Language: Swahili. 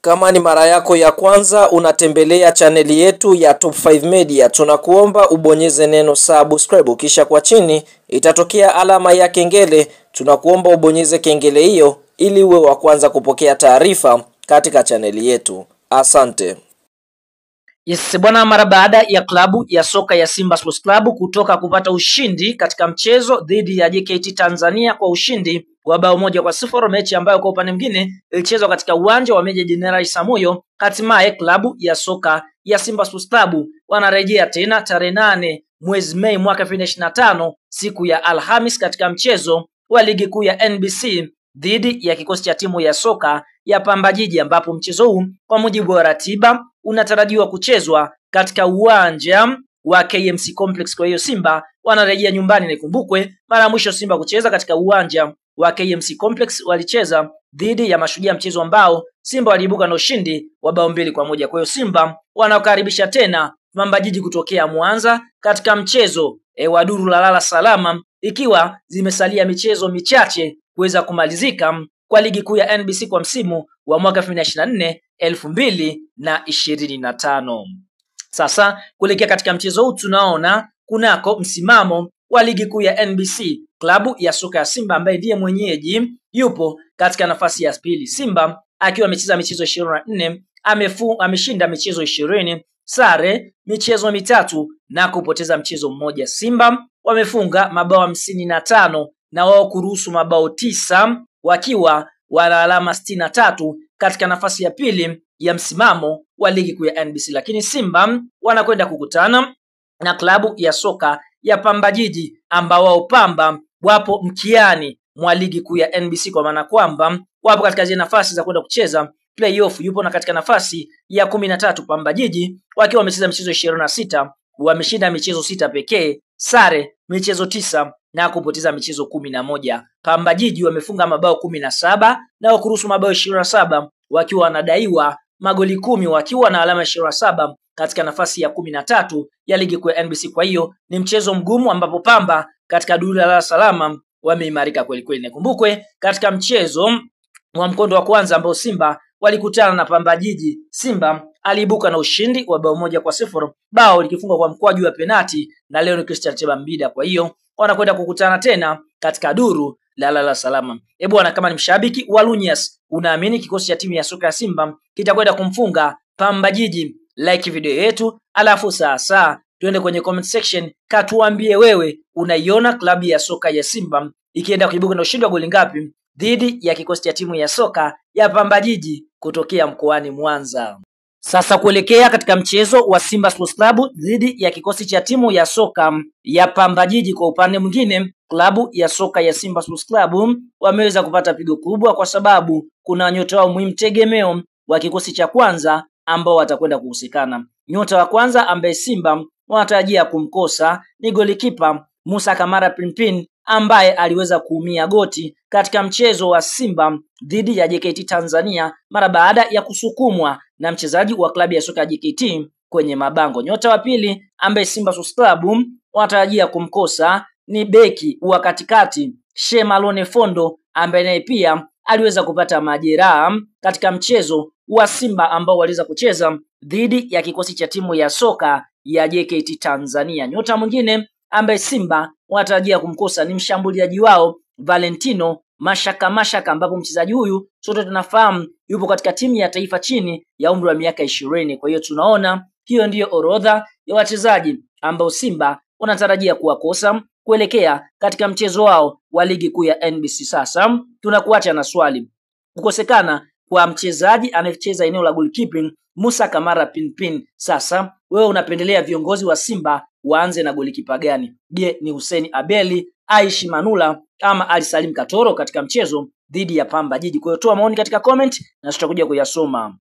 Kama ni mara yako ya kwanza unatembelea chaneli yetu ya Top 5 Media, tunakuomba ubonyeze neno subscribe, kisha kwa chini itatokea alama ya kengele. Tunakuomba ubonyeze kengele hiyo ili uwe wa kwanza kupokea taarifa katika chaneli yetu. Asante. Yes, bwana, mara baada ya klabu ya soka ya Simba Sports Club kutoka kupata ushindi katika mchezo dhidi ya JKT Tanzania kwa ushindi wa bao 1-0, mechi ambayo kwa upande mwingine ilichezwa katika uwanja wa Meja Jenerali Samuyo, hatimaye klabu ya soka ya Simba Sports Club wanarejea tena tarehe 8 mwezi Mei mwaka 2025 siku ya Alhamis katika mchezo wa ligi kuu ya NBC dhidi ya kikosi cha timu ya soka ya Pamba Jiji, ambapo mchezo huu kwa mujibu wa ratiba unatarajiwa kuchezwa katika uwanja wa KMC Complex. Kwa hiyo Simba wanarejea nyumbani. Nikumbukwe mara mwisho Simba kucheza katika uwanja wa KMC Complex walicheza dhidi ya Mashujaa, mchezo ambao Simba waliibuka na ushindi wa bao 2-1. Kwa hiyo Simba wanakaribisha tena Pamba Jiji kutokea Mwanza katika mchezo wa duru la lala salama, ikiwa zimesalia michezo michache kuweza kumalizika kwa ligi kuu ya NBC kwa msimu wa mwaka 2024-2025. Sasa kuelekea katika mchezo huu tunaona kunako msimamo wa ligi kuu ya NBC, klabu ya soka ya Simba ambaye ndiye mwenyeji yupo katika nafasi ya pili. Simba akiwa amecheza michezo 24, ameshinda michezo 20, sare michezo mitatu na kupoteza mchezo mmoja. Simba wamefunga mabao 55 na wao kuruhusu mabao 9, wakiwa wana alama 63 katika nafasi ya pili ya msimamo wa ligi kuu ya NBC. Lakini Simba wanakwenda kukutana na klabu ya soka ya Pamba Jiji, ambao wao Pamba wapo mkiani mwa ligi kuu ya NBC, kwa maana kwamba wapo katika zile nafasi za kwenda kucheza playoff. Yupo na katika nafasi ya 13 Pamba Jiji wakiwa wamecheza michezo 26, wameshinda michezo 6 pekee, sare michezo 9 na kupoteza michezo 11. Pamba Jiji wamefunga mabao 17 na kuruhusu mabao 27, wakiwa wanadaiwa magoli 10, wakiwa na alama 27 katika nafasi ya 13 ya ligi kuu ya NBC. Kwa hiyo ni mchezo mgumu ambapo Pamba katika duru la salama wameimarika kweli kweli. Nikumbukwe katika mchezo wa mkondo wa kwanza ambao Simba walikutana na Pamba Jiji, Simba aliibuka na ushindi wa bao 1-0, bao likifungwa kwa mkwaju wa penati na leo ni Christian Chebambida. Kwa hiyo wanakwenda kukutana tena katika duru la salama. Bwana, kama ni mshabiki wa Lunyas, unaamini kikosi cha timu ya soka ya Simba kitakwenda kumfunga Pamba Jiji? Like video yetu, alafu sasa tuende kwenye comment section, katuambie wewe unaiona klabu ya soka ya Simba ikienda kuibuka na ushindi wa goli ngapi dhidi ya kikosi cha timu ya soka ya Pamba Jiji kutokea mkoani Mwanza. Sasa kuelekea katika mchezo wa Simba Sports Club dhidi ya kikosi cha timu ya soka ya Pamba Jiji, kwa upande mwingine klabu ya soka ya Simba Sports Club wameweza kupata pigo kubwa, kwa sababu kuna nyota wao muhimu tegemeo wa kikosi cha kwanza ambao watakwenda kuhusikana. Nyota wa kwanza ambaye Simba wanatarajia kumkosa ni golikipa Musa Kamara Pinpin, ambaye aliweza kuumia goti katika mchezo wa Simba dhidi ya JKT Tanzania mara baada ya kusukumwa na mchezaji wa klabu ya soka ya JKT kwenye mabango. Nyota wa pili ambaye Simba Sports Club wanatarajia kumkosa ni beki wa katikati Shemalone Fondo, ambaye naye pia aliweza kupata majeraha katika mchezo wa Simba ambao waliweza kucheza dhidi ya kikosi cha timu ya soka ya JKT Tanzania. Nyota mwingine ambaye Simba wanatarajia kumkosa ni mshambuliaji wao Valentino Mashaka, ambapo mchezaji huyu sote tunafahamu yupo katika timu ya taifa chini ya umri wa miaka 20. Kwa hiyo tunaona hiyo ndiyo orodha ya wachezaji ambao Simba wanatarajia kuwakosa kuelekea katika mchezo wao wa ligi kuu ya NBC. Sasa tunakuacha na swali, kukosekana kwa mchezaji anayecheza eneo la goalkeeping Musa Kamara Pinpin. Sasa wewe unapendelea viongozi wa Simba waanze na golikipa gani? Je, ni Hussein Abeli, Aishi Manula ama Ali Salim Katoro katika mchezo dhidi ya Pamba Jiji? Kwa hiyo toa maoni katika comment na tutakuja kuyasoma.